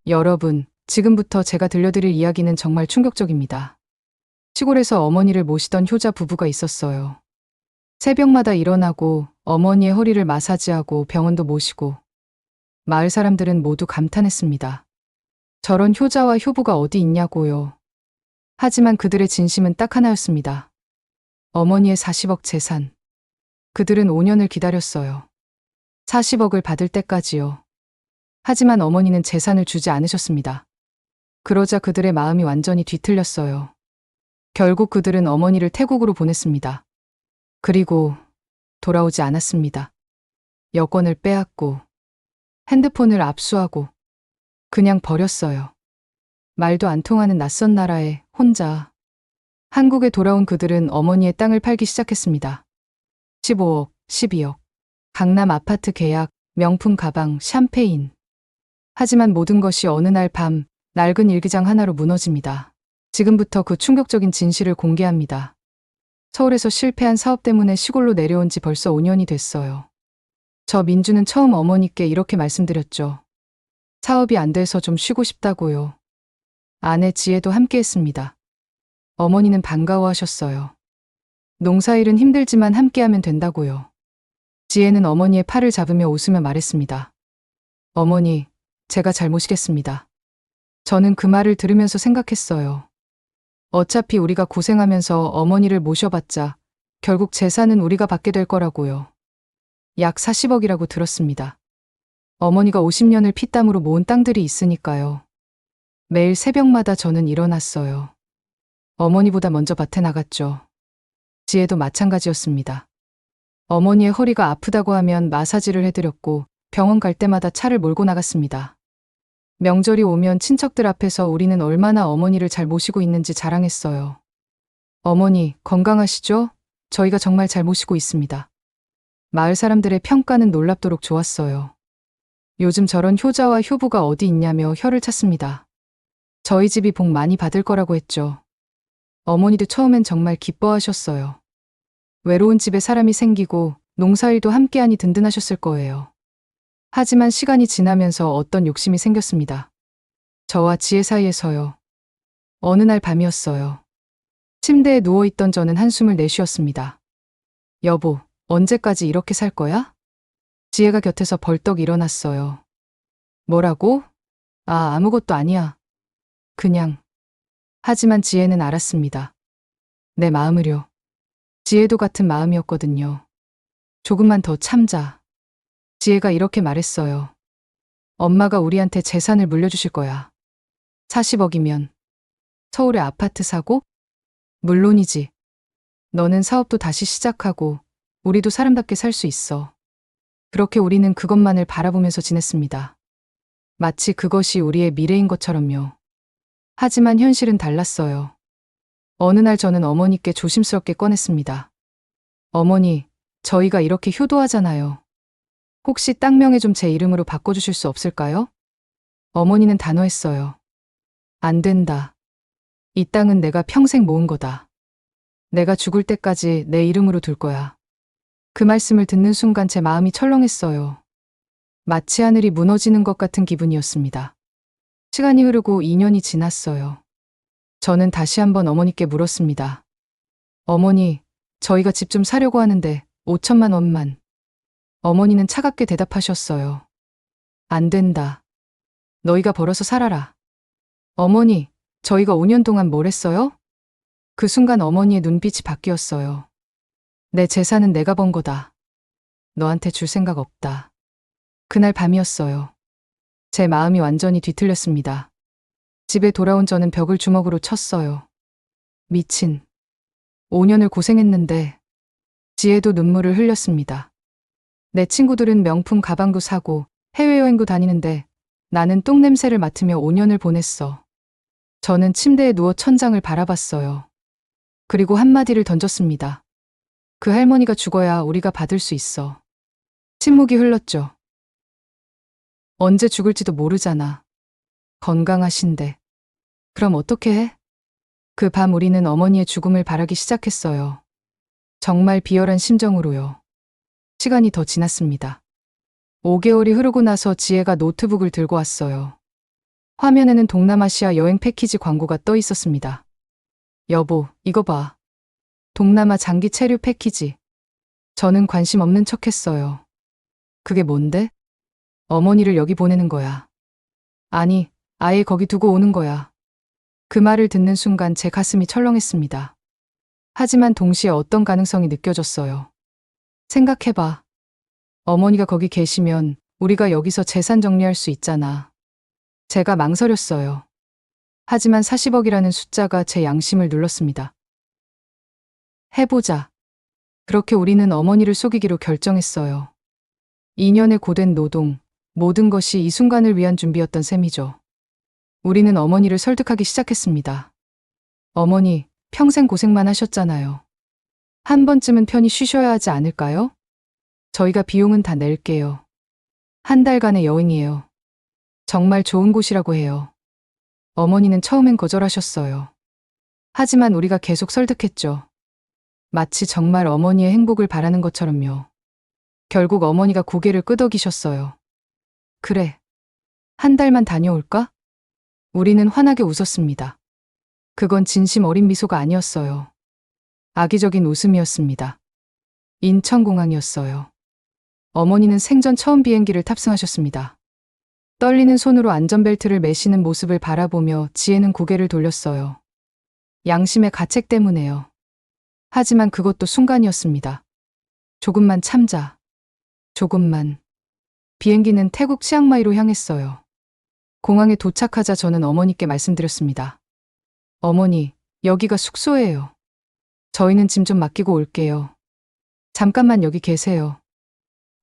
여러분, 지금부터 제가 들려드릴 이야기는 정말 충격적입니다. 시골에서 어머니를 모시던 효자 부부가 있었어요. 새벽마다 일어나고 어머니의 허리를 마사지하고 병원도 모시고 마을 사람들은 모두 감탄했습니다. 저런 효자와 효부가 어디 있냐고요. 하지만 그들의 진심은 딱 하나였습니다. 어머니의 40억 재산. 그들은 5년을 기다렸어요. 40억을 받을 때까지요. 하지만 어머니는 재산을 주지 않으셨습니다. 그러자 그들의 마음이 완전히 뒤틀렸어요. 결국 그들은 어머니를 태국으로 보냈습니다. 그리고 돌아오지 않았습니다. 여권을 빼앗고 핸드폰을 압수하고 그냥 버렸어요. 말도 안 통하는 낯선 나라에 혼자. 한국에 돌아온 그들은 어머니의 땅을 팔기 시작했습니다. 15억, 12억. 강남 아파트 계약, 명품 가방, 샴페인. 하지만 모든 것이 어느 날 밤 낡은 일기장 하나로 무너집니다. 지금부터 그 충격적인 진실을 공개합니다. 서울에서 실패한 사업 때문에 시골로 내려온 지 벌써 5년이 됐어요. 저 민주는 처음 어머니께 이렇게 말씀드렸죠. 사업이 안 돼서 좀 쉬고 싶다고요. 아내 지혜도 함께했습니다. 어머니는 반가워하셨어요. 농사일은 힘들지만 함께하면 된다고요. 지혜는 어머니의 팔을 잡으며 웃으며 말했습니다. 어머니, 제가 잘 모시겠습니다. 저는 그 말을 들으면서 생각했어요. 어차피 우리가 고생하면서 어머니를 모셔봤자 결국 재산은 우리가 받게 될 거라고요. 약 40억이라고 들었습니다. 어머니가 50년을 피땀으로 모은 땅들이 있으니까요. 매일 새벽마다 저는 일어났어요. 어머니보다 먼저 밭에 나갔죠. 지혜도 마찬가지였습니다. 어머니의 허리가 아프다고 하면 마사지를 해드렸고 병원 갈 때마다 차를 몰고 나갔습니다. 명절이 오면 친척들 앞에서 우리는 얼마나 어머니를 잘 모시고 있는지 자랑했어요. 어머니, 건강하시죠? 저희가 정말 잘 모시고 있습니다. 마을 사람들의 평가는 놀랍도록 좋았어요. 요즘 저런 효자와 효부가 어디 있냐며 혀를 찼습니다. 저희 집이 복 많이 받을 거라고 했죠. 어머니도 처음엔 정말 기뻐하셨어요. 외로운 집에 사람이 생기고 농사일도 함께하니 든든하셨을 거예요. 하지만 시간이 지나면서 어떤 욕심이 생겼습니다. 저와 지혜 사이에서요. 어느 날 밤이었어요. 침대에 누워있던 저는 한숨을 내쉬었습니다. 여보, 언제까지 이렇게 살 거야? 지혜가 곁에서 벌떡 일어났어요. 뭐라고? 아무것도 아니야. 그냥. 하지만 지혜는 알았습니다. 내 마음을요. 지혜도 같은 마음이었거든요. 조금만 더 참자. 지혜가 이렇게 말했어요. 엄마가 우리한테 재산을 물려주실 거야. 40억이면. 서울에 아파트 사고? 물론이지. 너는 사업도 다시 시작하고 우리도 사람답게 살 수 있어. 그렇게 우리는 그것만을 바라보면서 지냈습니다. 마치 그것이 우리의 미래인 것처럼요. 하지만 현실은 달랐어요. 어느 날 저는 어머니께 조심스럽게 꺼냈습니다. 어머니, 저희가 이렇게 효도하잖아요. 혹시 땅 명의 좀 제 이름으로 바꿔주실 수 없을까요? 어머니는 단호했어요. 안 된다. 이 땅은 내가 평생 모은 거다. 내가 죽을 때까지 내 이름으로 둘 거야. 그 말씀을 듣는 순간 제 마음이 철렁했어요. 마치 하늘이 무너지는 것 같은 기분이었습니다. 시간이 흐르고 2년이 지났어요. 저는 다시 한번 어머니께 물었습니다. 어머니, 저희가 집 좀 사려고 하는데 5천만 원만. 어머니는 차갑게 대답하셨어요. 안 된다. 너희가 벌어서 살아라. 어머니, 저희가 5년 동안 뭘 했어요? 그 순간 어머니의 눈빛이 바뀌었어요. 내 재산은 내가 번 거다. 너한테 줄 생각 없다. 그날 밤이었어요. 제 마음이 완전히 뒤틀렸습니다. 집에 돌아온 저는 벽을 주먹으로 쳤어요. 미친. 5년을 고생했는데. 지혜도 눈물을 흘렸습니다. 내 친구들은 명품 가방도 사고 해외여행도 다니는데 나는 똥냄새를 맡으며 5년을 보냈어. 저는 침대에 누워 천장을 바라봤어요. 그리고 한마디를 던졌습니다. 그 할머니가 죽어야 우리가 받을 수 있어. 침묵이 흘렀죠. 언제 죽을지도 모르잖아. 건강하신데. 그럼 어떻게 해? 그 밤 우리는 어머니의 죽음을 바라기 시작했어요. 정말 비열한 심정으로요. 시간이 더 지났습니다. 5개월이 흐르고 나서 지혜가 노트북을 들고 왔어요. 화면에는 동남아시아 여행 패키지 광고가 떠 있었습니다. 여보, 이거 봐. 동남아 장기 체류 패키지. 저는 관심 없는 척 했어요. 그게 뭔데? 어머니를 여기 보내는 거야. 아니, 아예 거기 두고 오는 거야. 그 말을 듣는 순간 제 가슴이 철렁했습니다. 하지만 동시에 어떤 가능성이 느껴졌어요. 생각해봐. 어머니가 거기 계시면 우리가 여기서 재산 정리할 수 있잖아. 제가 망설였어요. 하지만 40억이라는 숫자가 제 양심을 눌렀습니다. 해보자. 그렇게 우리는 어머니를 속이기로 결정했어요. 2년의 고된 노동, 모든 것이 이 순간을 위한 준비였던 셈이죠. 우리는 어머니를 설득하기 시작했습니다. 어머니, 평생 고생만 하셨잖아요. 한 번쯤은 편히 쉬셔야 하지 않을까요? 저희가 비용은 다 낼게요. 한 달간의 여행이에요. 정말 좋은 곳이라고 해요. 어머니는 처음엔 거절하셨어요. 하지만 우리가 계속 설득했죠. 마치 정말 어머니의 행복을 바라는 것처럼요. 결국 어머니가 고개를 끄덕이셨어요. 그래. 한 달만 다녀올까? 우리는 환하게 웃었습니다. 그건 진심 어린 미소가 아니었어요. 악의적인 웃음이었습니다. 인천공항이었어요. 어머니는 생전 처음 비행기를 탑승하셨습니다. 떨리는 손으로 안전벨트를 매시는 모습을 바라보며 지혜는 고개를 돌렸어요. 양심의 가책 때문에요. 하지만 그것도 순간이었습니다. 조금만 참자. 조금만. 비행기는 태국 치앙마이로 향했어요. 공항에 도착하자 저는 어머니께 말씀드렸습니다. 어머니, 여기가 숙소예요. 저희는 짐 좀 맡기고 올게요. 잠깐만 여기 계세요.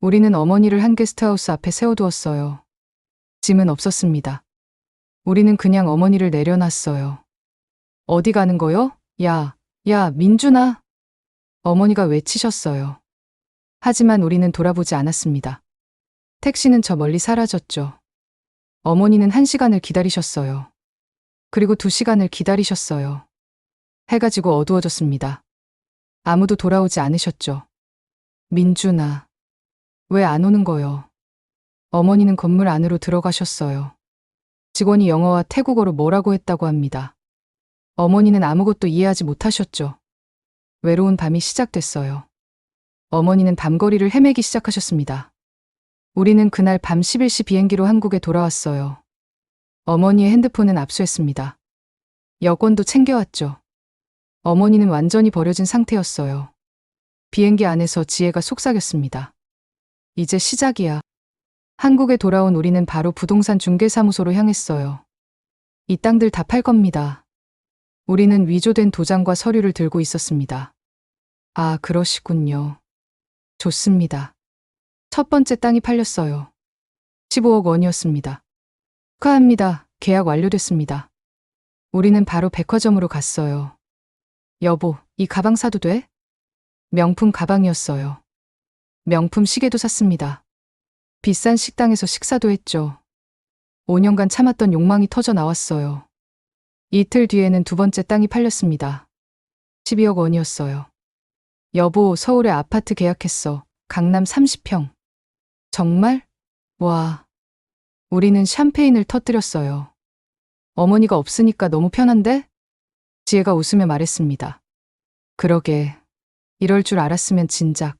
우리는 어머니를 한 게스트하우스 앞에 세워두었어요. 짐은 없었습니다. 우리는 그냥 어머니를 내려놨어요. 어디 가는 거요? 야, 민준아. 어머니가 외치셨어요. 하지만 우리는 돌아보지 않았습니다. 택시는 저 멀리 사라졌죠. 어머니는 1시간을 기다리셨어요. 그리고 2시간을 기다리셨어요. 해가 지고 어두워졌습니다. 아무도 돌아오지 않으셨죠. 민준아, 왜 안 오는 거요? 어머니는 건물 안으로 들어가셨어요. 직원이 영어와 태국어로 뭐라고 했다고 합니다. 어머니는 아무것도 이해하지 못하셨죠. 외로운 밤이 시작됐어요. 어머니는 밤거리를 헤매기 시작하셨습니다. 우리는 그날 밤 11시 비행기로 한국에 돌아왔어요. 어머니의 핸드폰은 압수했습니다. 여권도 챙겨왔죠. 어머니는 완전히 버려진 상태였어요. 비행기 안에서 지혜가 속삭였습니다. 이제 시작이야. 한국에 돌아온 우리는 바로 부동산 중개사무소로 향했어요. 이 땅들 다 팔 겁니다. 우리는 위조된 도장과 서류를 들고 있었습니다. 아, 그러시군요. 좋습니다. 첫 번째 땅이 팔렸어요. 15억 원이었습니다. 축하합니다. 계약 완료됐습니다. 우리는 바로 백화점으로 갔어요. 여보, 이 가방 사도 돼? 명품 가방이었어요. 명품 시계도 샀습니다. 비싼 식당에서 식사도 했죠. 5년간 참았던 욕망이 터져 나왔어요. 이틀 뒤에는 두 번째 땅이 팔렸습니다. 12억 원이었어요. 여보, 서울에 아파트 계약했어. 강남 30평. 정말? 와. 우리는 샴페인을 터뜨렸어요. 어머니가 없으니까 너무 편한데? 지혜가 웃으며 말했습니다. 그러게. 이럴 줄 알았으면 진작.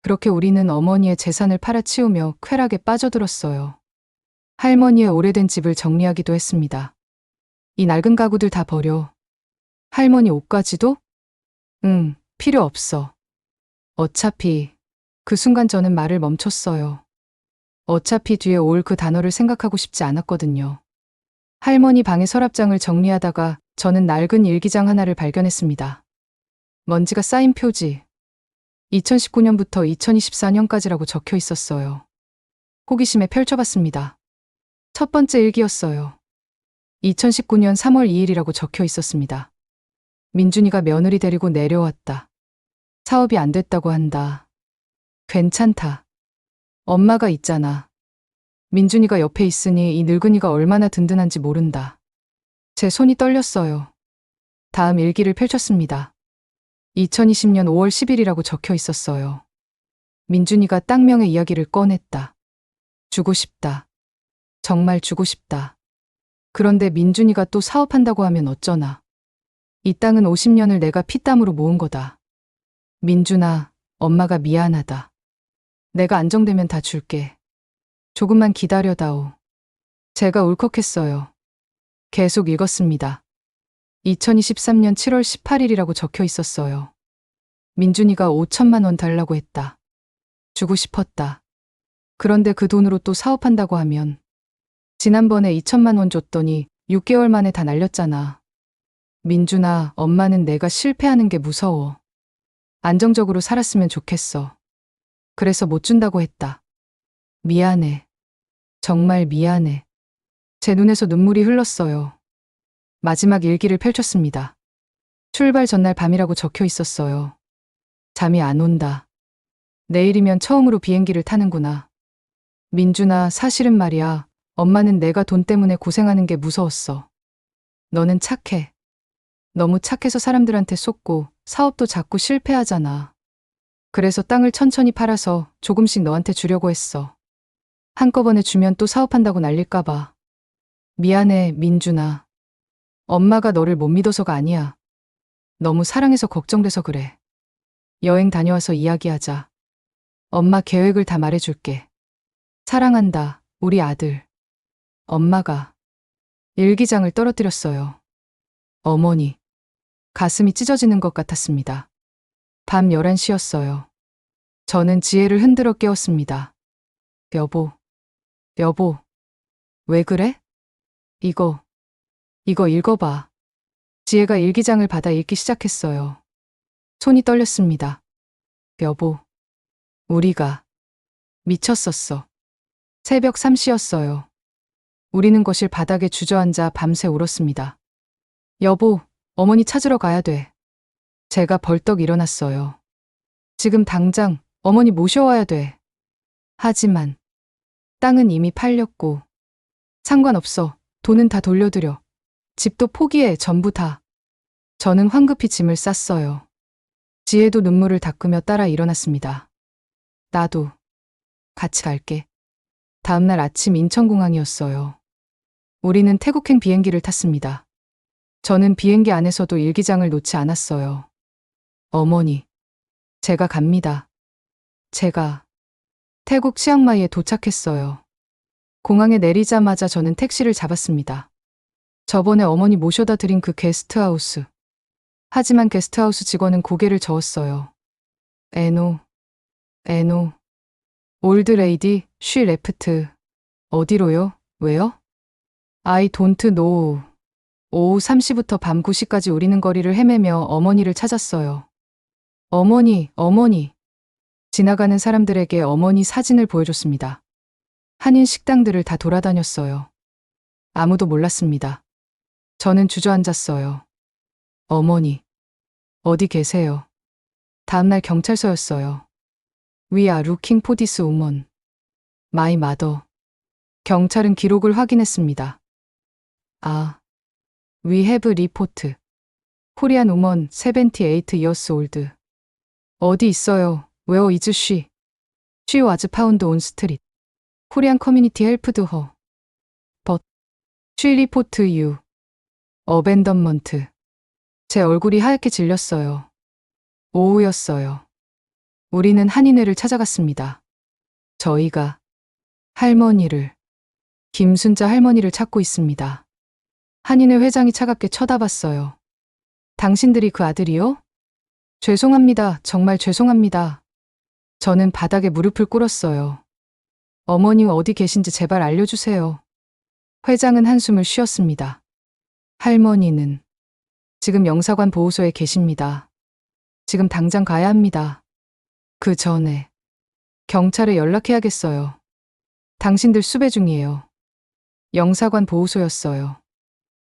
그렇게 우리는 어머니의 재산을 팔아치우며 쾌락에 빠져들었어요. 할머니의 오래된 집을 정리하기도 했습니다. 이 낡은 가구들 다 버려. 할머니 옷까지도? 응, 필요 없어. 어차피. 그 순간 저는 말을 멈췄어요. 어차피 뒤에 올 그 단어를 생각하고 싶지 않았거든요. 할머니 방의 서랍장을 정리하다가 저는 낡은 일기장 하나를 발견했습니다. 먼지가 쌓인 표지. 2019년부터 2024년까지라고 적혀 있었어요. 호기심에 펼쳐봤습니다. 첫 번째 일기였어요. 2019년 3월 2일이라고 적혀 있었습니다. 민준이가 며느리 데리고 내려왔다. 사업이 안 됐다고 한다. 괜찮다. 엄마가 있잖아. 민준이가 옆에 있으니 이 늙은이가 얼마나 든든한지 모른다. 제 손이 떨렸어요. 다음 일기를 펼쳤습니다. 2020년 5월 10일이라고 적혀 있었어요. 민준이가 땅명의 이야기를 꺼냈다. 주고 싶다. 정말 주고 싶다. 그런데 민준이가 또 사업한다고 하면 어쩌나. 이 땅은 50년을 내가 피땀으로 모은 거다. 민준아, 엄마가 미안하다. 내가 안정되면 다 줄게. 조금만 기다려다오. 제가 울컥했어요. 계속 읽었습니다. 2023년 7월 18일이라고 적혀 있었어요. 민준이가 5천만 원 달라고 했다. 주고 싶었다. 그런데 그 돈으로 또 사업한다고 하면 지난번에 2천만 원 줬더니 6개월 만에 다 날렸잖아. 민준아, 엄마는 내가 실패하는 게 무서워. 안정적으로 살았으면 좋겠어. 그래서 못 준다고 했다. 미안해. 정말 미안해. 제 눈에서 눈물이 흘렀어요. 마지막 일기를 펼쳤습니다. 출발 전날 밤이라고 적혀 있었어요. 잠이 안 온다. 내일이면 처음으로 비행기를 타는구나. 민준아, 사실은 말이야. 엄마는 내가 돈 때문에 고생하는 게 무서웠어. 너는 착해. 너무 착해서 사람들한테 속고 사업도 자꾸 실패하잖아. 그래서 땅을 천천히 팔아서 조금씩 너한테 주려고 했어. 한꺼번에 주면 또 사업한다고 날릴까 봐. 미안해, 민준아. 엄마가 너를 못 믿어서가 아니야. 너무 사랑해서 걱정돼서 그래. 여행 다녀와서 이야기하자. 엄마 계획을 다 말해줄게. 사랑한다, 우리 아들. 엄마가 일기장을 떨어뜨렸어요. 어머니. 가슴이 찢어지는 것 같았습니다. 밤 11시였어요. 저는 지혜를 흔들어 깨웠습니다. 여보. 여보. 왜 그래? 이거 읽어봐. 지혜가 일기장을 받아 읽기 시작했어요. 손이 떨렸습니다. 여보. 우리가 미쳤었어. 새벽 3시였어요. 우리는 거실 바닥에 주저앉아 밤새 울었습니다. 여보, 어머니 찾으러 가야 돼. 제가 벌떡 일어났어요. 지금 당장 어머니 모셔와야 돼. 하지만 땅은 이미 팔렸고 상관없어. 돈은 다 돌려드려. 집도 포기해. 전부 다. 저는 황급히 짐을 쌌어요. 지혜도 눈물을 닦으며 따라 일어났습니다. 나도 같이 갈게. 다음날 아침 인천공항이었어요. 우리는 태국행 비행기를 탔습니다. 저는 비행기 안에서도 일기장을 놓지 않았어요. 어머니, 제가 갑니다. 제가 태국 치앙마이에 도착했어요. 공항에 내리자마자 저는 택시를 잡았습니다. 저번에 어머니 모셔다 드린 그 게스트하우스. 하지만 게스트하우스 직원은 고개를 저었어요. 에노, 올드 레이디, 쉬 레프트. 어디로요? 왜요? I don't know. 오후 3시부터 밤 9시까지 우리는 거리를 헤매며 어머니를 찾았어요. 어머니. 지나가는 사람들에게 어머니 사진을 보여줬습니다. 한인 식당들을 다 돌아다녔어요. 아무도 몰랐습니다. 저는 주저앉았어요. 어머니, 어디 계세요? 다음날 경찰서였어요. We are looking for this woman. My mother. 경찰은 기록을 확인했습니다. 아, we have report. Korean woman 78 years old. 어디 있어요? Where is she? She was found on street. Korean community helped her. But she report you. abandonment. 제 얼굴이 하얗게 질렸어요. 오후였어요. 우리는 한인회를 찾아갔습니다. 저희가 할머니를, 김순자 할머니를 찾고 있습니다. 한인회 회장이 차갑게 쳐다봤어요. 당신들이 그 아들이요? 죄송합니다. 정말 죄송합니다. 저는 바닥에 무릎을 꿇었어요. 어머니 어디 계신지 제발 알려주세요. 회장은 한숨을 쉬었습니다. 할머니는 지금 영사관 보호소에 계십니다. 지금 당장 가야 합니다. 그 전에 경찰에 연락해야겠어요. 당신들 수배 중이에요. 영사관 보호소였어요.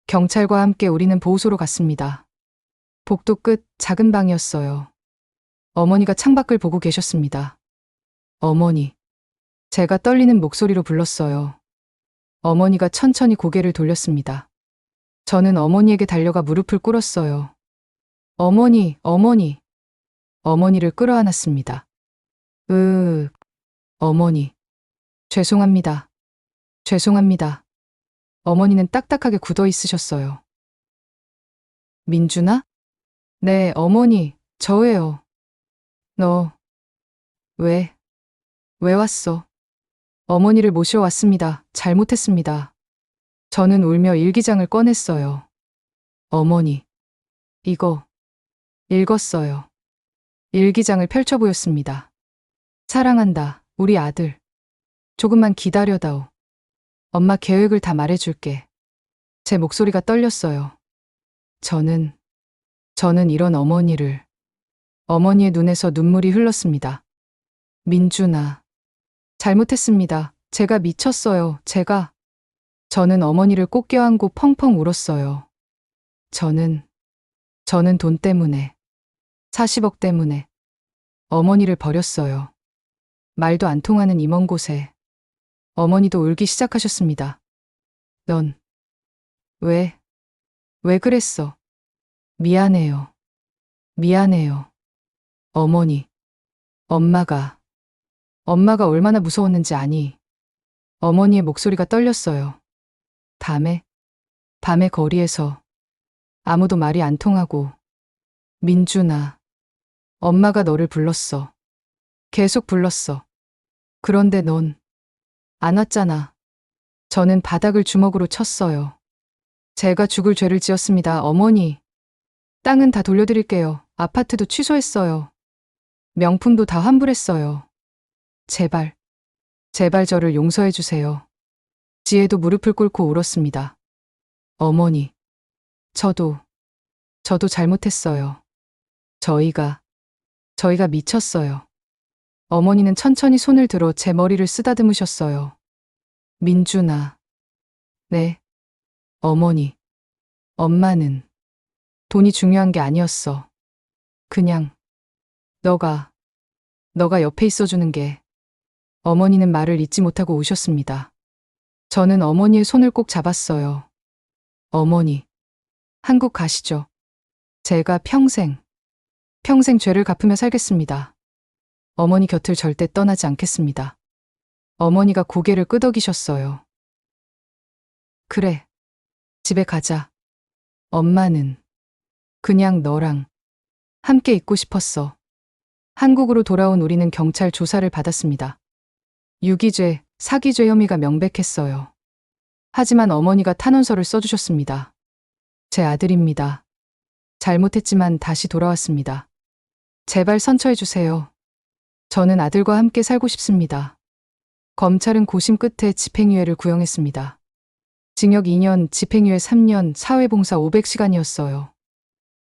경찰과 함께 우리는 보호소로 갔습니다. 복도 끝 작은 방이었어요. 어머니가 창밖을 보고 계셨습니다. 어머니. 제가 떨리는 목소리로 불렀어요. 어머니가 천천히 고개를 돌렸습니다. 저는 어머니에게 달려가 무릎을 꿇었어요. 어머니. 어머니를 끌어안았습니다. 어머니. 죄송합니다. 어머니는 딱딱하게 굳어 있으셨어요. 민준아? 네, 어머니, 저예요. 너, 왜 왔어? 어머니를 모시러 왔습니다. 잘못했습니다. 저는 울며 일기장을 꺼냈어요. 어머니, 이거 읽었어요. 일기장을 펼쳐 보였습니다. 사랑한다, 우리 아들. 조금만 기다려다오. 엄마 계획을 다 말해줄게. 제 목소리가 떨렸어요. 저는 이런 어머니의 눈에서 눈물이 흘렀습니다. 민준아, 잘못했습니다. 제가 미쳤어요. 저는 어머니를 꼭 껴안고 펑펑 울었어요. 저는 돈 때문에, 40억 때문에 어머니를 버렸어요. 말도 안 통하는 이 먼 곳에 어머니도 울기 시작하셨습니다. 넌 왜 그랬어? 미안해요. 어머니, 엄마가 얼마나 무서웠는지 아니. 어머니의 목소리가 떨렸어요. 밤에 거리에서 아무도 말이 안 통하고, 민준아, 엄마가 너를 불렀어. 계속 불렀어. 그런데 넌 안 왔잖아. 저는 바닥을 주먹으로 쳤어요. 제가 죽을 죄를 지었습니다. 어머니, 땅은 다 돌려드릴게요. 아파트도 취소했어요. 명품도 다 환불했어요. 제발 저를 용서해 주세요. 지혜도 무릎을 꿇고 울었습니다. 어머니, 저도 잘못했어요. 저희가 미쳤어요. 어머니는 천천히 손을 들어 제 머리를 쓰다듬으셨어요. 민준아. 네. 어머니. 엄마는 돈이 중요한 게 아니었어. 그냥 너가 옆에 있어주는 게. 어머니는 말을 잇지 못하고 우셨습니다. 저는 어머니의 손을 꼭 잡았어요. 어머니, 한국 가시죠. 제가 평생 죄를 갚으며 살겠습니다. 어머니 곁을 절대 떠나지 않겠습니다. 어머니가 고개를 끄덕이셨어요. 그래, 집에 가자. 엄마는 그냥 너랑 함께 있고 싶었어. 한국으로 돌아온 우리는 경찰 조사를 받았습니다. 유기죄, 사기죄 혐의가 명백했어요. 하지만 어머니가 탄원서를 써주셨습니다. 제 아들입니다. 잘못했지만 다시 돌아왔습니다. 제발 선처해주세요. 저는 아들과 함께 살고 싶습니다. 검찰은 고심 끝에 집행유예를 구형했습니다. 징역 2년, 집행유예 3년, 사회봉사 500시간이었어요.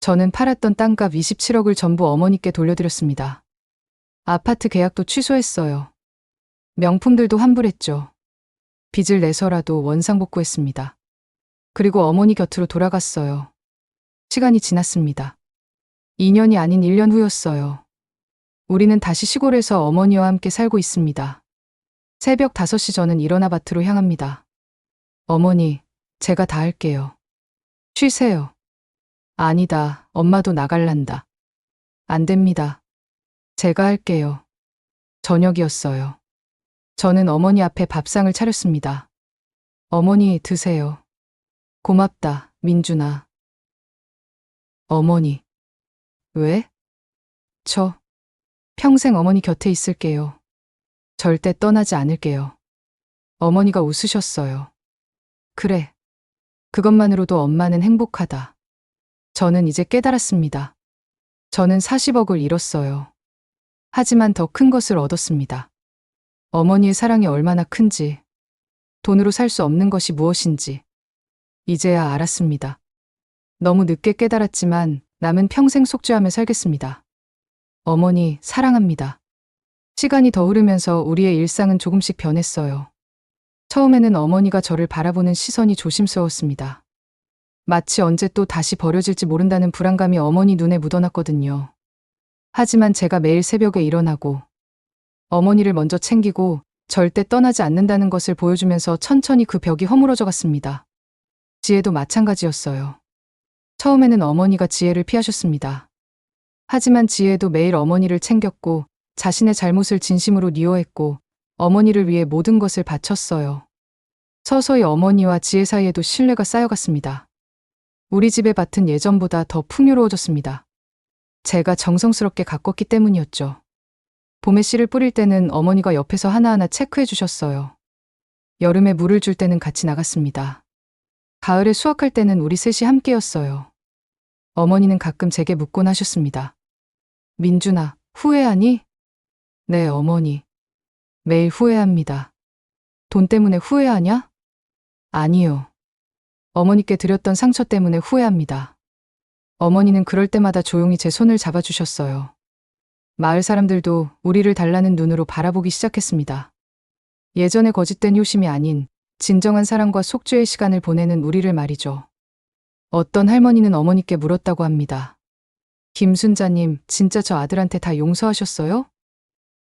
저는 팔았던 땅값 27억을 전부 어머니께 돌려드렸습니다. 아파트 계약도 취소했어요. 명품들도 환불했죠. 빚을 내서라도 원상복구했습니다. 그리고 어머니 곁으로 돌아갔어요. 시간이 지났습니다. 2년이 아닌 1년 후였어요. 우리는 다시 시골에서 어머니와 함께 살고 있습니다. 새벽 5시 저는 일어나 밭으로 향합니다. 어머니, 제가 다 할게요. 쉬세요. 아니다, 엄마도 나갈란다. 안 됩니다. 제가 할게요. 저녁이었어요. 저는 어머니 앞에 밥상을 차렸습니다. 어머니, 드세요. 고맙다, 민준아. 어머니. 왜? 저 평생 어머니 곁에 있을게요. 절대 떠나지 않을게요. 어머니가 웃으셨어요. 그래. 그것만으로도 엄마는 행복하다. 저는 이제 깨달았습니다. 저는 40억을 잃었어요. 하지만 더 큰 것을 얻었습니다. 어머니의 사랑이 얼마나 큰지, 돈으로 살 수 없는 것이 무엇인지 이제야 알았습니다. 너무 늦게 깨달았지만 남은 평생 속죄하며 살겠습니다. 어머니, 사랑합니다. 시간이 더 흐르면서 우리의 일상은 조금씩 변했어요. 처음에는 어머니가 저를 바라보는 시선이 조심스러웠습니다. 마치 언제 또 다시 버려질지 모른다는 불안감이 어머니 눈에 묻어났거든요. 하지만 제가 매일 새벽에 일어나고 어머니를 먼저 챙기고 절대 떠나지 않는다는 것을 보여주면서 천천히 그 벽이 허물어져 갔습니다. 지혜도 마찬가지였어요. 처음에는 어머니가 지혜를 피하셨습니다. 하지만 지혜도 매일 어머니를 챙겼고 자신의 잘못을 진심으로 미워했고 어머니를 위해 모든 것을 바쳤어요. 서서히 어머니와 지혜 사이에도 신뢰가 쌓여갔습니다. 우리 집의 밭은 예전보다 더 풍요로워졌습니다. 제가 정성스럽게 가꿨기 때문이었죠. 봄에 씨를 뿌릴 때는 어머니가 옆에서 하나하나 체크해 주셨어요. 여름에 물을 줄 때는 같이 나갔습니다. 가을에 수확할 때는 우리 셋이 함께였어요. 어머니는 가끔 제게 묻곤 하셨습니다. 민준아, 후회하니? 네, 어머니. 매일 후회합니다. 돈 때문에 후회하냐? 아니요. 어머니께 드렸던 상처 때문에 후회합니다. 어머니는 그럴 때마다 조용히 제 손을 잡아주셨어요. 마을 사람들도 우리를 달라는 눈으로 바라보기 시작했습니다. 예전의 거짓된 효심이 아닌 진정한 사랑과 속죄의 시간을 보내는 우리를 말이죠. 어떤 할머니는 어머니께 물었다고 합니다. 김순자님, 진짜 저 아들한테 다 용서하셨어요?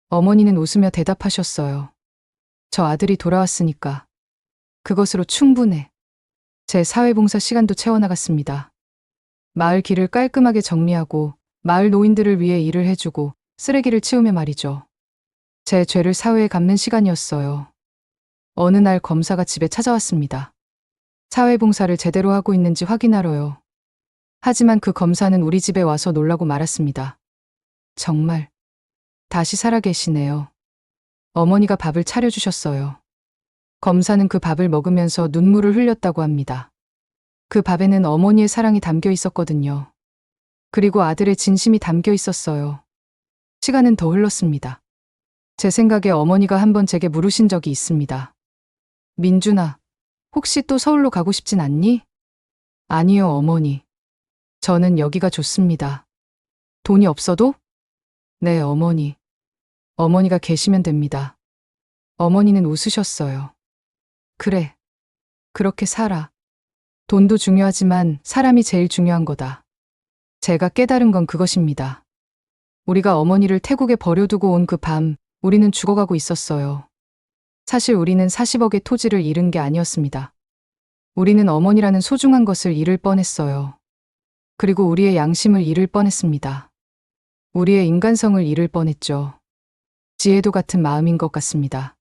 어머니는 웃으며 대답하셨어요. 저 아들이 돌아왔으니까. 그것으로 충분해. 제 사회봉사 시간도 채워나갔습니다. 마을 길을 깔끔하게 정리하고 마을 노인들을 위해 일을 해주고 쓰레기를 치우며 말이죠. 제 죄를 사회에 갚는 시간이었어요. 어느 날 검사가 집에 찾아왔습니다. 사회봉사를 제대로 하고 있는지 확인하러요. 하지만 그 검사는 우리 집에 와서 놀라고 말았습니다. 정말 다시 살아계시네요. 어머니가 밥을 차려주셨어요. 검사는 그 밥을 먹으면서 눈물을 흘렸다고 합니다. 그 밥에는 어머니의 사랑이 담겨 있었거든요. 그리고 아들의 진심이 담겨 있었어요. 시간은 더 흘렀습니다. 제 생각에 어머니가 한번 제게 물으신 적이 있습니다. 민준아, 혹시 또 서울로 가고 싶진 않니? 아니요, 어머니. 저는 여기가 좋습니다. 돈이 없어도? 네, 어머니. 어머니가 계시면 됩니다. 어머니는 웃으셨어요. 그래. 그렇게 살아. 돈도 중요하지만 사람이 제일 중요한 거다. 제가 깨달은 건 그것입니다. 우리가 어머니를 태국에 버려두고 온 그 밤, 우리는 죽어가고 있었어요. 사실 우리는 40억의 토지를 잃은 게 아니었습니다. 우리는 어머니라는 소중한 것을 잃을 뻔했어요. 그리고 우리의 양심을 잃을 뻔했습니다. 우리의 인간성을 잃을 뻔했죠. 지혜도 같은 마음인 것 같습니다.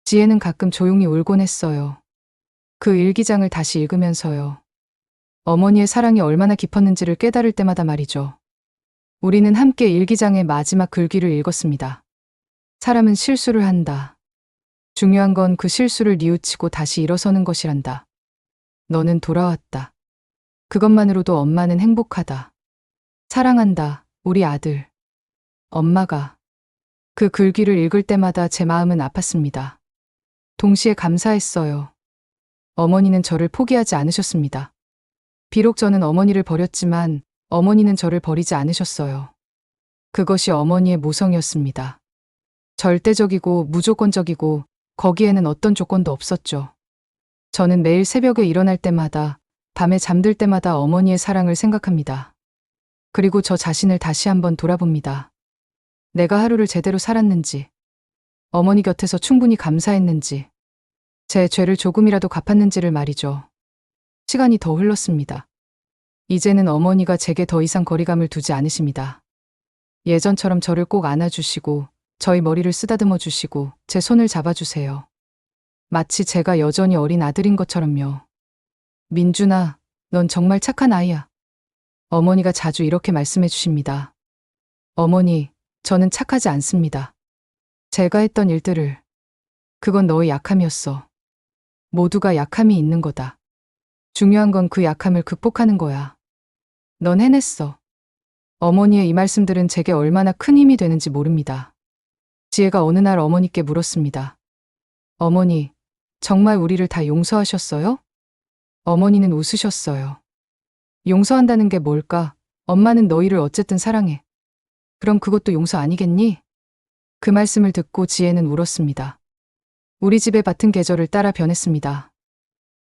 지혜는 가끔 조용히 울곤 했어요. 그 일기장을 다시 읽으면서요. 어머니의 사랑이 얼마나 깊었는지를 깨달을 때마다 말이죠. 우리는 함께 일기장의 마지막 글귀를 읽었습니다. 사람은 실수를 한다. 중요한 건 그 실수를 뉘우치고 다시 일어서는 것이란다. 너는 돌아왔다. 그것만으로도 엄마는 행복하다. 사랑한다, 우리 아들. 엄마가. 그 글귀를 읽을 때마다 제 마음은 아팠습니다. 동시에 감사했어요. 어머니는 저를 포기하지 않으셨습니다. 비록 저는 어머니를 버렸지만 어머니는 저를 버리지 않으셨어요. 그것이 어머니의 모성이었습니다. 절대적이고 무조건적이고 거기에는 어떤 조건도 없었죠. 저는 매일 새벽에 일어날 때마다 밤에 잠들 때마다 어머니의 사랑을 생각합니다. 그리고 저 자신을 다시 한번 돌아봅니다. 내가 하루를 제대로 살았는지, 어머니 곁에서 충분히 감사했는지, 제 죄를 조금이라도 갚았는지를 말이죠. 시간이 더 흘렀습니다. 이제는 어머니가 제게 더 이상 거리감을 두지 않으십니다. 예전처럼 저를 꼭 안아주시고 저희 머리를 쓰다듬어 주시고 제 손을 잡아주세요. 마치 제가 여전히 어린 아들인 것처럼요. 민준아, 넌 정말 착한 아이야. 어머니가 자주 이렇게 말씀해 주십니다. 어머니, 저는 착하지 않습니다. 제가 했던 일들을. 그건 너의 약함이었어. 모두가 약함이 있는 거다. 중요한 건 그 약함을 극복하는 거야. 넌 해냈어. 어머니의 이 말씀들은 제게 얼마나 큰 힘이 되는지 모릅니다. 지혜가 어느 날 어머니께 물었습니다. 어머니, 정말 우리를 다 용서하셨어요? 어머니는 웃으셨어요. 용서한다는 게 뭘까? 엄마는 너희를 어쨌든 사랑해. 그럼 그것도 용서 아니겠니? 그 말씀을 듣고 지혜는 울었습니다. 우리 집의 밭은 계절을 따라 변했습니다.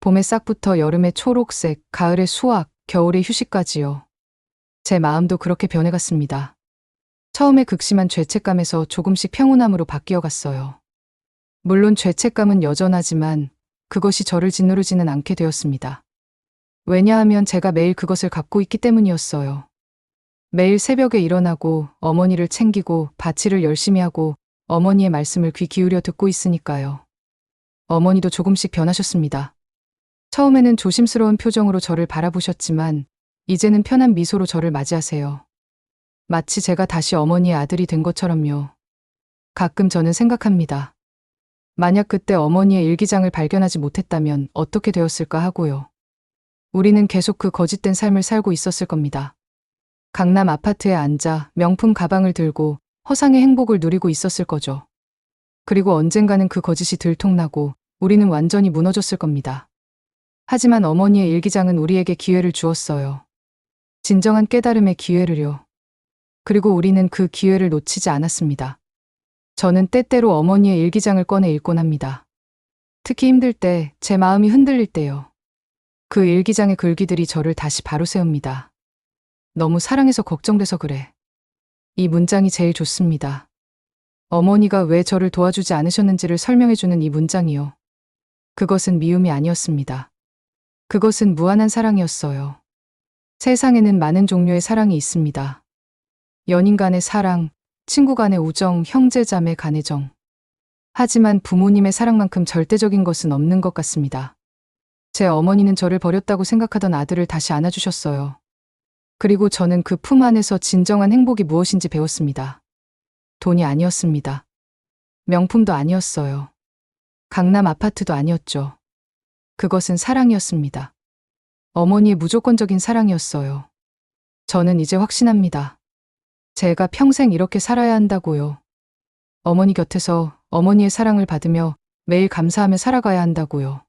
봄의 싹부터 여름의 초록색, 가을의 수확, 겨울의 휴식까지요. 제 마음도 그렇게 변해갔습니다. 처음에 극심한 죄책감에서 조금씩 평온함으로 바뀌어갔어요. 물론 죄책감은 여전하지만 그것이 저를 짓누르지는 않게 되었습니다. 왜냐하면 제가 매일 그것을 갖고 있기 때문이었어요. 매일 새벽에 일어나고 어머니를 챙기고 밭일을 열심히 하고 어머니의 말씀을 귀 기울여 듣고 있으니까요. 어머니도 조금씩 변하셨습니다. 처음에는 조심스러운 표정으로 저를 바라보셨지만 이제는 편한 미소로 저를 맞이하세요. 마치 제가 다시 어머니의 아들이 된 것처럼요. 가끔 저는 생각합니다. 만약 그때 어머니의 일기장을 발견하지 못했다면 어떻게 되었을까 하고요. 우리는 계속 그 거짓된 삶을 살고 있었을 겁니다. 강남 아파트에 앉아 명품 가방을 들고 허상의 행복을 누리고 있었을 거죠. 그리고 언젠가는 그 거짓이 들통나고 우리는 완전히 무너졌을 겁니다. 하지만 어머니의 일기장은 우리에게 기회를 주었어요. 진정한 깨달음의 기회를요. 그리고 우리는 그 기회를 놓치지 않았습니다. 저는 때때로 어머니의 일기장을 꺼내 읽곤 합니다. 특히 힘들 때, 제 마음이 흔들릴 때요. 그 일기장의 글귀들이 저를 다시 바로 세웁니다. 너무 사랑해서 걱정돼서 그래. 이 문장이 제일 좋습니다. 어머니가 왜 저를 도와주지 않으셨는지를 설명해주는 이 문장이요. 그것은 미움이 아니었습니다. 그것은 무한한 사랑이었어요. 세상에는 많은 종류의 사랑이 있습니다. 연인 간의 사랑, 친구 간의 우정, 형제 자매 간의 정. 하지만 부모님의 사랑만큼 절대적인 것은 없는 것 같습니다. 제 어머니는 저를 버렸다고 생각하던 아들을 다시 안아주셨어요. 그리고 저는 그 품 안에서 진정한 행복이 무엇인지 배웠습니다. 돈이 아니었습니다. 명품도 아니었어요. 강남 아파트도 아니었죠. 그것은 사랑이었습니다. 어머니의 무조건적인 사랑이었어요. 저는 이제 확신합니다. 제가 평생 이렇게 살아야 한다고요. 어머니 곁에서 어머니의 사랑을 받으며 매일 감사하며 살아가야 한다고요.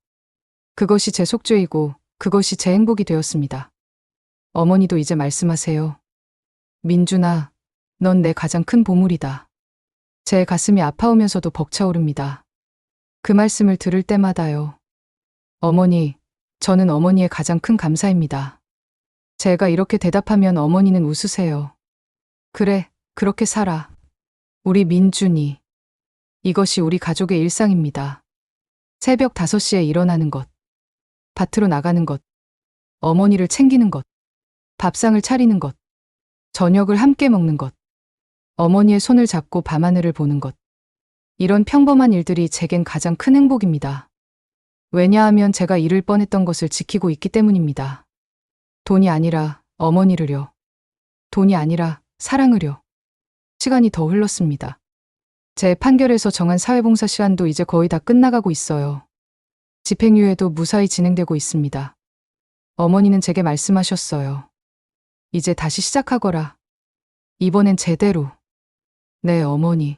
그것이 제 속죄이고 그것이 제 행복이 되었습니다. 어머니도 이제 말씀하세요. 민준아, 넌 내 가장 큰 보물이다. 제 가슴이 아파오면서도 벅차오릅니다. 그 말씀을 들을 때마다요. 어머니, 저는 어머니의 가장 큰 감사입니다. 제가 이렇게 대답하면 어머니는 웃으세요. 그래, 그렇게 살아. 우리 민준이. 이것이 우리 가족의 일상입니다. 새벽 5시에 일어나는 것. 밭으로 나가는 것. 어머니를 챙기는 것. 밥상을 차리는 것. 저녁을 함께 먹는 것. 어머니의 손을 잡고 밤하늘을 보는 것. 이런 평범한 일들이 제겐 가장 큰 행복입니다. 왜냐하면 제가 잃을 뻔했던 것을 지키고 있기 때문입니다. 돈이 아니라 어머니를요. 돈이 아니라 사랑을요. 시간이 더 흘렀습니다. 제 판결에서 정한 사회봉사 시간도 이제 거의 다 끝나가고 있어요. 집행유예도 무사히 진행되고 있습니다. 어머니는 제게 말씀하셨어요. 이제 다시 시작하거라. 이번엔 제대로. 네, 어머니.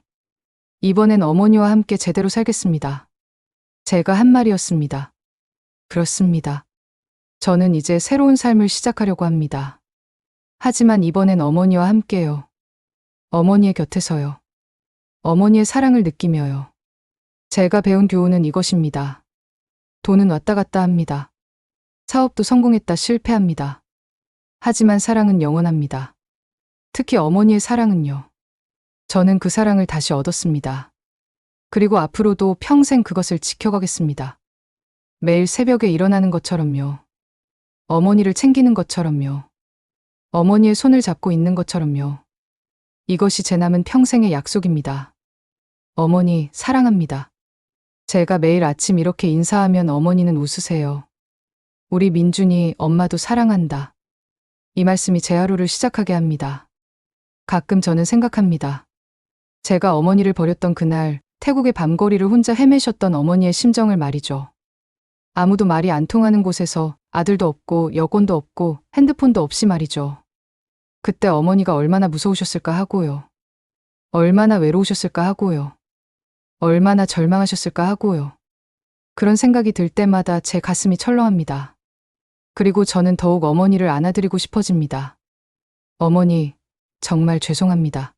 이번엔 어머니와 함께 제대로 살겠습니다. 제가 한 말이었습니다. 그렇습니다. 저는 이제 새로운 삶을 시작하려고 합니다. 하지만 이번엔 어머니와 함께요. 어머니의 곁에서요. 어머니의 사랑을 느끼며요. 제가 배운 교훈은 이것입니다. 돈은 왔다 갔다 합니다. 사업도 성공했다 실패합니다. 하지만 사랑은 영원합니다. 특히 어머니의 사랑은요. 저는 그 사랑을 다시 얻었습니다. 그리고 앞으로도 평생 그것을 지켜가겠습니다. 매일 새벽에 일어나는 것처럼요. 어머니를 챙기는 것처럼요. 어머니의 손을 잡고 있는 것처럼요. 이것이 제 남은 평생의 약속입니다. 어머니, 사랑합니다. 제가 매일 아침 이렇게 인사하면 어머니는 웃으세요. 우리 민준이 엄마도 사랑한다. 이 말씀이 제 하루를 시작하게 합니다. 가끔 저는 생각합니다. 제가 어머니를 버렸던 그날 태국의 밤거리를 혼자 헤매셨던 어머니의 심정을 말이죠. 아무도 말이 안 통하는 곳에서 아들도 없고 여권도 없고 핸드폰도 없이 말이죠. 그때 어머니가 얼마나 무서우셨을까 하고요. 얼마나 외로우셨을까 하고요. 얼마나 절망하셨을까 하고요. 그런 생각이 들 때마다 제 가슴이 철렁합니다. 그리고 저는 더욱 어머니를 안아드리고 싶어집니다. 어머니, 정말 죄송합니다.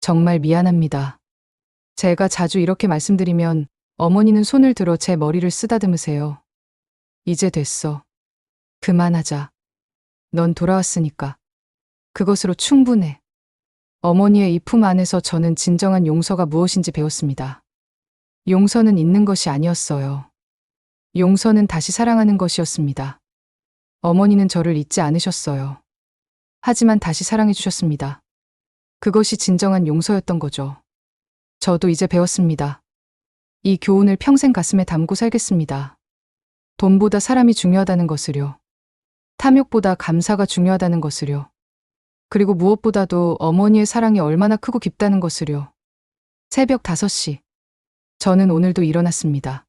정말 미안합니다. 제가 자주 이렇게 말씀드리면 어머니는 손을 들어 제 머리를 쓰다듬으세요. 이제 됐어. 그만하자. 넌 돌아왔으니까. 그것으로 충분해. 어머니의 이 품 안에서 저는 진정한 용서가 무엇인지 배웠습니다. 용서는 잊는 것이 아니었어요. 용서는 다시 사랑하는 것이었습니다. 어머니는 저를 잊지 않으셨어요. 하지만 다시 사랑해 주셨습니다. 그것이 진정한 용서였던 거죠. 저도 이제 배웠습니다. 이 교훈을 평생 가슴에 담고 살겠습니다. 돈보다 사람이 중요하다는 것을요. 탐욕보다 감사가 중요하다는 것을요. 그리고 무엇보다도 어머니의 사랑이 얼마나 크고 깊다는 것을요. 새벽 5시. 저는 오늘도 일어났습니다.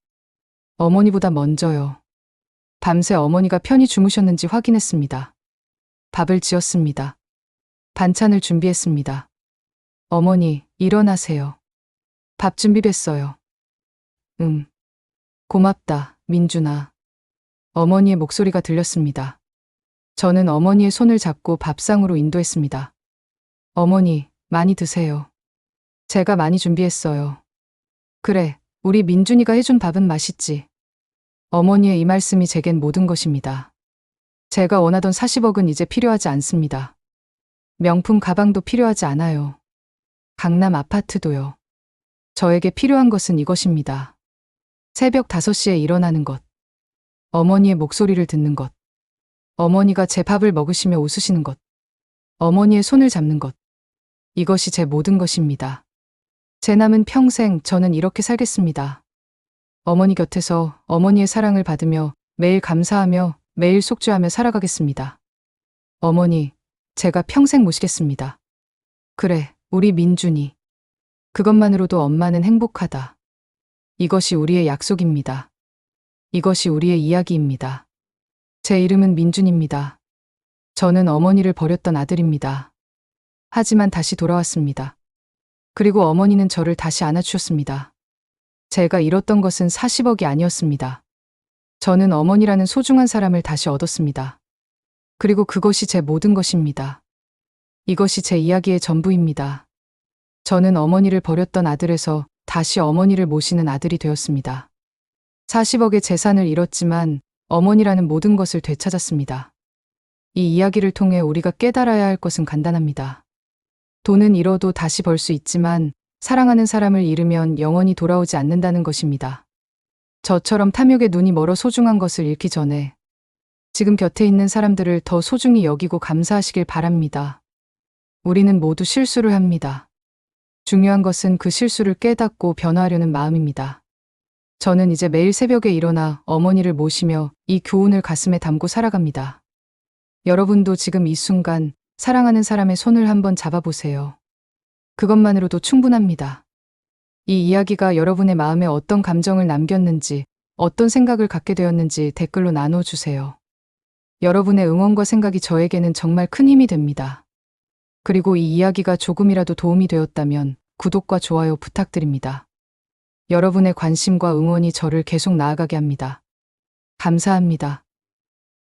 어머니보다 먼저요. 밤새 어머니가 편히 주무셨는지 확인했습니다. 밥을 지었습니다. 반찬을 준비했습니다. 어머니, 일어나세요. 밥 준비됐어요. 고맙다, 민준아. 어머니의 목소리가 들렸습니다. 저는 어머니의 손을 잡고 밥상으로 인도했습니다. 어머니, 많이 드세요. 제가 많이 준비했어요. 그래, 우리 민준이가 해준 밥은 맛있지. 어머니의 이 말씀이 제겐 모든 것입니다. 제가 원하던 40억은 이제 필요하지 않습니다. 명품 가방도 필요하지 않아요. 강남 아파트도요. 저에게 필요한 것은 이것입니다. 새벽 5시에 일어나는 것. 어머니의 목소리를 듣는 것. 어머니가 제 밥을 먹으시며 웃으시는 것. 어머니의 손을 잡는 것. 이것이 제 모든 것입니다. 제 남은 평생 저는 이렇게 살겠습니다. 어머니 곁에서 어머니의 사랑을 받으며 매일 감사하며 매일 속죄하며 살아가겠습니다. 어머니, 제가 평생 모시겠습니다. 그래, 우리 민준이. 그것만으로도 엄마는 행복하다. 이것이 우리의 약속입니다. 이것이 우리의 이야기입니다. 제 이름은 민준입니다. 저는 어머니를 버렸던 아들입니다. 하지만 다시 돌아왔습니다. 그리고 어머니는 저를 다시 안아주셨습니다. 제가 잃었던 것은 40억이 아니었습니다. 저는 어머니라는 소중한 사람을 다시 얻었습니다. 그리고 그것이 제 모든 것입니다. 이것이 제 이야기의 전부입니다. 저는 어머니를 버렸던 아들에서 다시 어머니를 모시는 아들이 되었습니다. 40억의 재산을 잃었지만 어머니라는 모든 것을 되찾았습니다. 이 이야기를 통해 우리가 깨달아야 할 것은 간단합니다. 돈은 잃어도 다시 벌 수 있지만 사랑하는 사람을 잃으면 영원히 돌아오지 않는다는 것입니다. 저처럼 탐욕에 눈이 멀어 소중한 것을 잃기 전에 지금 곁에 있는 사람들을 더 소중히 여기고 감사하시길 바랍니다. 우리는 모두 실수를 합니다. 중요한 것은 그 실수를 깨닫고 변화하려는 마음입니다. 저는 이제 매일 새벽에 일어나 어머니를 모시며 이 교훈을 가슴에 담고 살아갑니다. 여러분도 지금 이 순간 사랑하는 사람의 손을 한번 잡아보세요. 그것만으로도 충분합니다. 이 이야기가 여러분의 마음에 어떤 감정을 남겼는지, 어떤 생각을 갖게 되었는지 댓글로 나눠주세요. 여러분의 응원과 생각이 저에게는 정말 큰 힘이 됩니다. 그리고 이 이야기가 조금이라도 도움이 되었다면 구독과 좋아요 부탁드립니다. 여러분의 관심과 응원이 저를 계속 나아가게 합니다. 감사합니다.